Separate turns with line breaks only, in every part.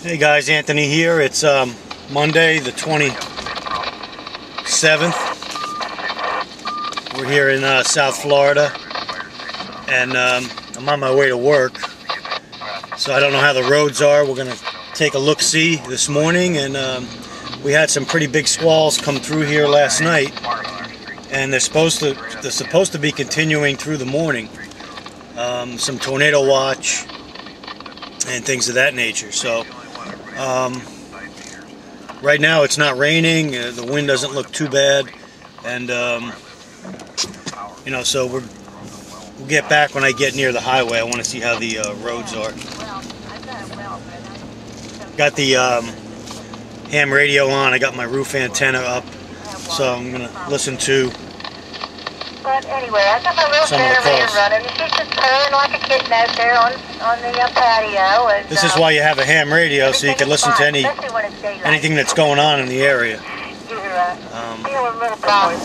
Hey guys, Anthony here. It's Monday the 27th. We're here in South Florida, and I'm on my way to work. So I don't know how the roads are. We're going to take a look-see this morning, and we had some pretty big squalls come through here last night, and they're supposed to be continuing through the morning. Some tornado watch and things of that nature. So right now it's not raining, the wind doesn't look too bad, and you know, so we'll get back when I get near the highway. I want to see how the roads are. Got the ham radio on. I got my roof antenna up, so I'm gonna listen to
But anyway, I got my little generator running, and she's just purring like a kitten out there on the patio. And,
this is why you have a ham radio, so you can listen to anything that's going on in the area.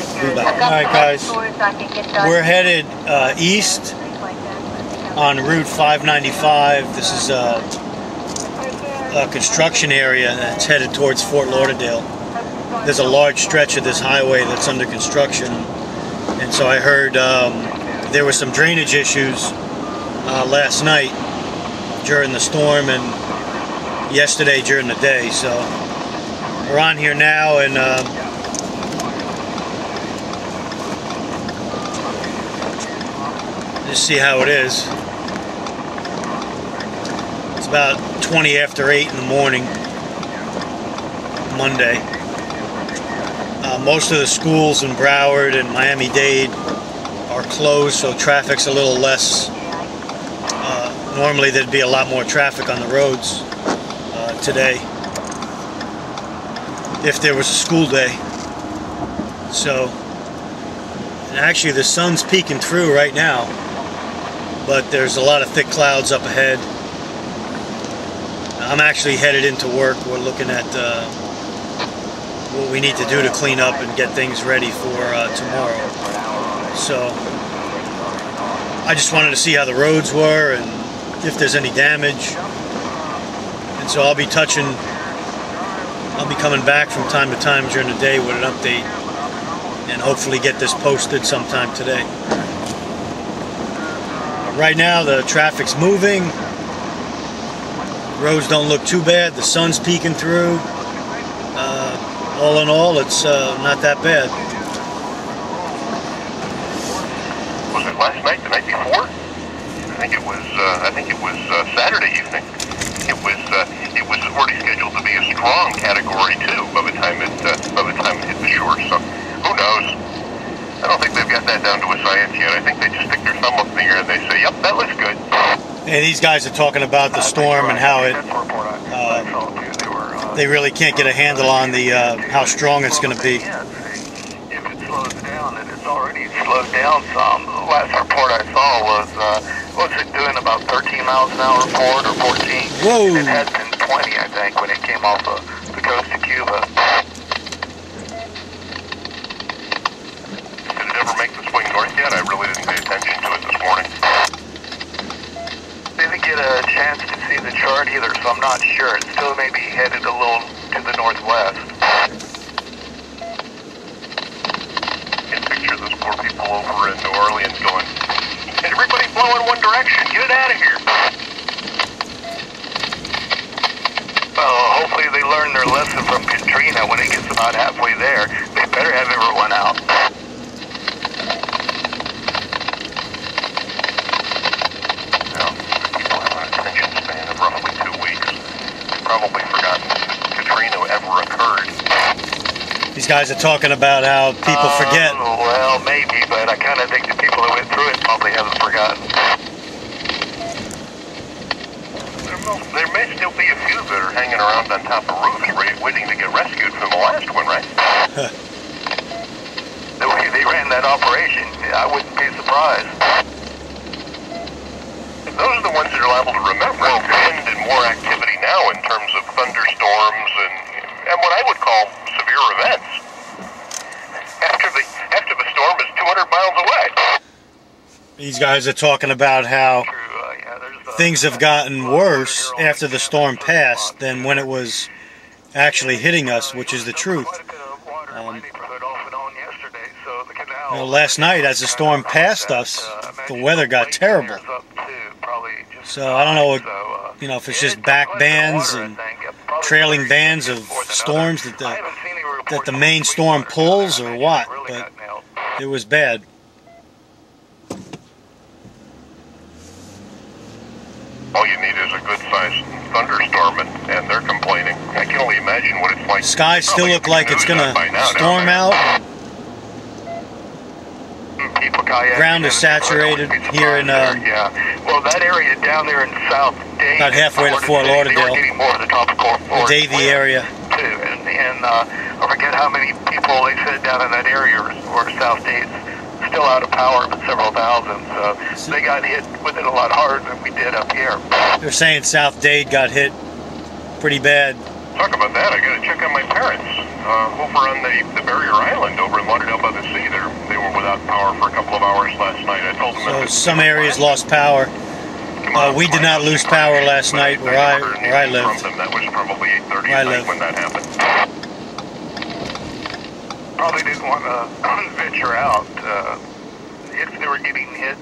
Alright guys, we're headed east on Route 595. This is a construction area that's headed towards Fort Lauderdale. There's a large stretch of this highway that's under construction. And so I heard there were some drainage issues last night during the storm and yesterday during the day. So we're on here now, and just see how it is. It's about 20 after 8 in the morning, Monday. Most of the schools in Broward and Miami-Dade are closed, so traffic's a little less. Normally there'd be a lot more traffic on the roads today if there was a school day. So, and actually the sun's peeking through right now, but there's a lot of thick clouds up ahead. I'm actually headed into work. We're looking at what we need to do to clean up and get things ready for tomorrow. So I just wanted to see how the roads were and if there's any damage. And so I'll be coming back from time to time during the day with an update, and hopefully get this posted sometime today. Right now the traffic's moving. Roads don't look too bad. The sun's peeking through. All in all, it's not that bad.
Was it last night? The night before? I think it was Saturday evening. It was already scheduled to be a strong Category 2 by the time it hit the shore. So who knows? I don't think they've got that down to a science yet. I think they just stick their thumb up in the air and they say, "Yep, that looks good."
And these guys are talking about the storm and how it. They really can't get a handle on the how strong it's going to be.
If it slows down, and it's already slowed down some. The last report I saw was, what's it doing, about 13 miles an hour forward or 14?
Whoa!
It had been 20, I think, when it came off the coast of Cuba.
Did it ever make the swing north yet? I really didn't pay attention to it this morning.
Didn't get a chance to see the chart either, so I'm not sure. It's still maybe headed a little to the northwest.
You can picture those poor people over in New Orleans going, "Everybody blow in one direction, get it out of here."
Well, hopefully they learn their lesson from Katrina. When it gets about halfway there, they better have everyone out.
Probably forgotten Katrina ever occurred.
These guys are talking about how people forget.
Well, maybe, but I kind of think the people that went through it probably haven't forgotten.
There may still be a few that are hanging around on top of roofs waiting to get rescued from the last one, right?
The way they ran that operation, I wouldn't be surprised.
Those are the ones that are liable to remember. Wind and more activity now in terms of thunderstorms and what I would call severe events. After the storm is 200 miles away.
These guys are talking about how things have gotten worse after the storm passed than when it was actually hitting us, which is the truth. Last night, as the storm passed us, the weather got terrible. So I don't know what, if it's just back bands and trailing bands of storms that the main storm pulls or what, but it was bad.
All you need is a good-sized thunderstorm, and they're complaining. I can only imagine what it's like.
Skies still look like it's going to storm out. Ground is saturated here in
well, that area down there in South Dade,
about halfway to Fort Lauderdale,
the
Davie area.
Too, and I forget how many people they said down in that area or South Dade's still out of power, but several thousand. So they got hit with it a lot harder than we did up here.
They're saying South Dade got hit pretty bad.
Talk about that, I got to check on my parents. Over on the barrier island over in Lauderdale by the sea, they were without power for a couple of hours last night. I told them
so some areas lost power. We did not lose power last night where I lived.
That was probably 8:30 at night when that happened.
Probably didn't want to venture out if they were getting hit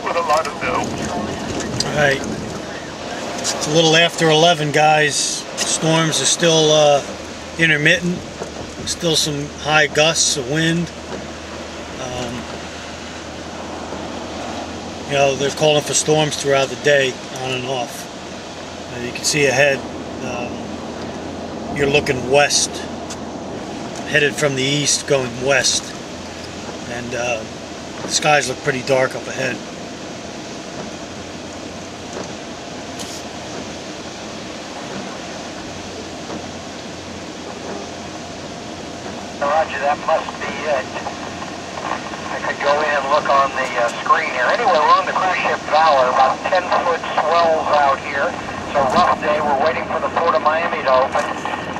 with a lot of dough.
Right. It's a little after 11, guys. Storms are still intermittent. Still some high gusts of wind. They're calling for storms throughout the day, on and off. You can see ahead. You're looking west, headed from the east, going west, and the skies look pretty dark up ahead.
Roger, that must be it. I could go in and look on the screen here. Anyway, we're on the cruise ship Valor, about 10-foot swells out here. It's a rough day. We're waiting for the Port of Miami to open,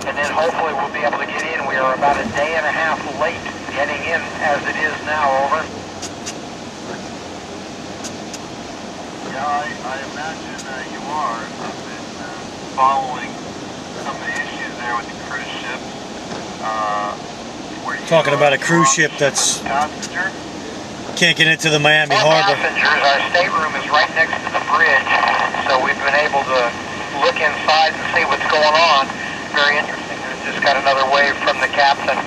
and then hopefully we'll be able to get in. We are about a day and a half late getting in as it is now. Over.
Yeah, I imagine you are. I've been following some of the issues there with the cruise ships.
Talking about a cruise ship that's can't get into the Miami harbor.
Passengers, our stateroom is right next to the bridge, so we've been able to look inside and see what's going on. Very interesting. We just got another wave from the captain.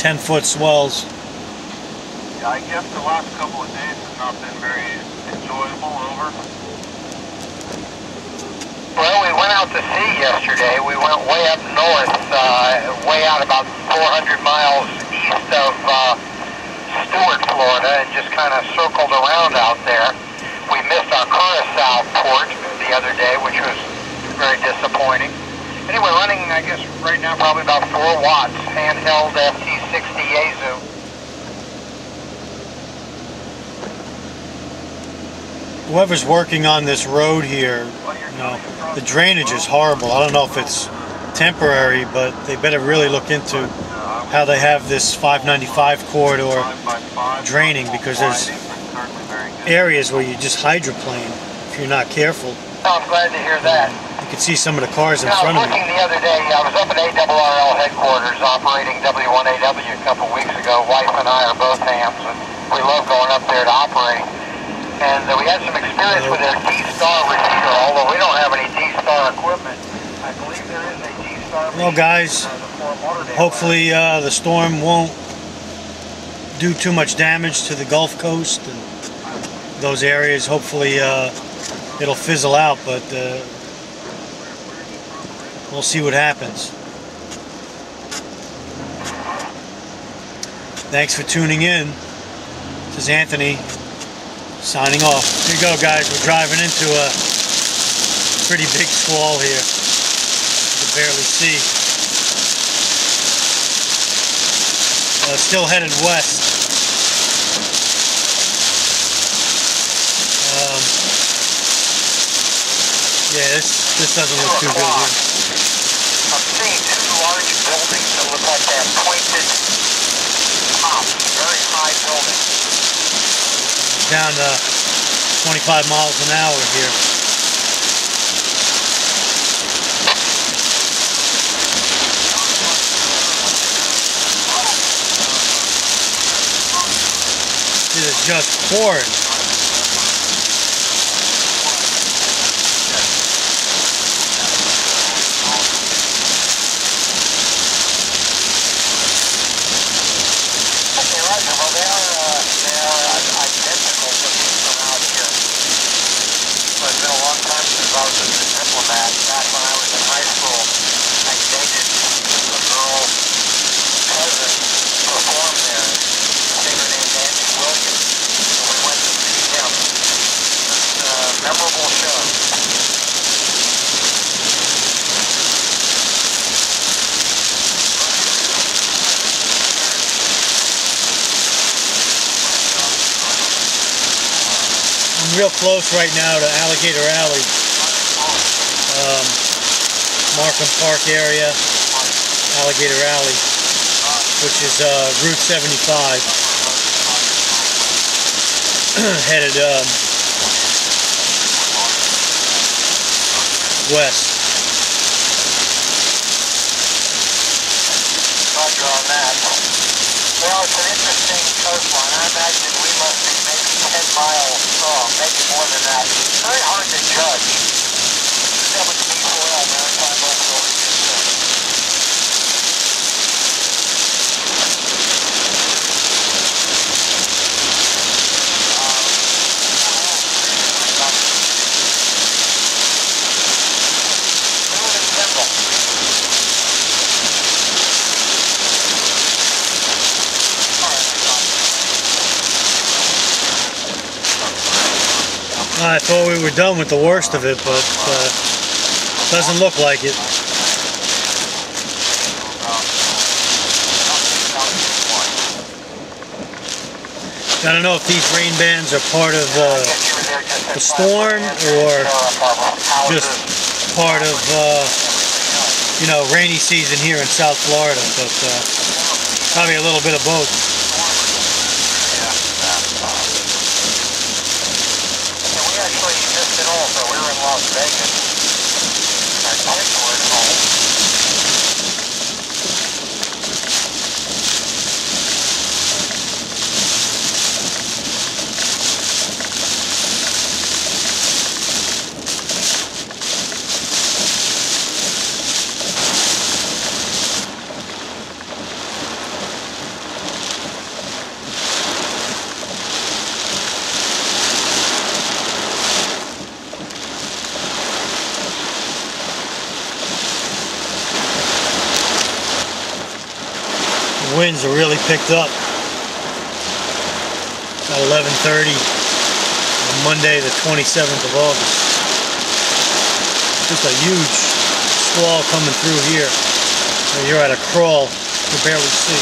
10-foot swells.
Yeah, I guess the last couple of days have not been very enjoyable. Over.
Well, we went out to sea yesterday. We went way up north, way out about 400 miles east of Stewart, Florida, and just kind of circled around out there. We missed our Curacao port the other day, which was very disappointing. Anyway, running, I guess, right now probably about 4 watts, handheld FT60 Yaesu.
Whoever's working on this road here, the drainage is horrible. I don't know if it's temporary, but they better really look into how they have this 595 corridor draining, because there's areas where you just hydroplane if you're not careful.
Oh, I'm glad to hear that.
You can see some of the cars in front
I
of
was looking
you.
the other day. I was up at ARRL headquarters operating W1AW a couple weeks ago. Wife and I are both hams, and we love going up there to operate. And we had some experience with their D-Star repeater, although we don't have any D-Star equipment. I believe there is a D-Star.
Well, guys, hopefully the storm won't do too much damage to the Gulf Coast and those areas. Hopefully it'll fizzle out, but we'll see what happens. Thanks for tuning in. This is Anthony signing off. Here you go, guys. We're driving into a pretty big squall here. You can barely see. It's still headed west. Yeah, this doesn't look too good here.
I'm seeing 2 large buildings that look like they have pointed tops, very high buildings.
Down 25 miles an hour here. It is just pouring.
Back when I was in high school, I dated a girl cousin performed there, a singer named Andy Williams, and we went to see him. It was a memorable show.
I'm real close right now to Alligator Alley. Markham Park area, Alligator Alley, which is Route 75, headed west.
Roger on that. Well, it's an interesting coastline. I imagine we must be maybe 10 miles long, maybe more than that. It's very hard to judge. That would be oil, maritime local
I thought we were done with the worst of it, but doesn't look like it. I don't know if these rain bands are part of the storm or just part of you know, rainy season here in South Florida, but probably a little bit of both.
We actually missed it also. We were in Las Vegas. Our kids were at home.
Winds are really picked up at 11:30 on Monday the 27th of August. Just a huge squall coming through here. You're at a crawl, you can barely see.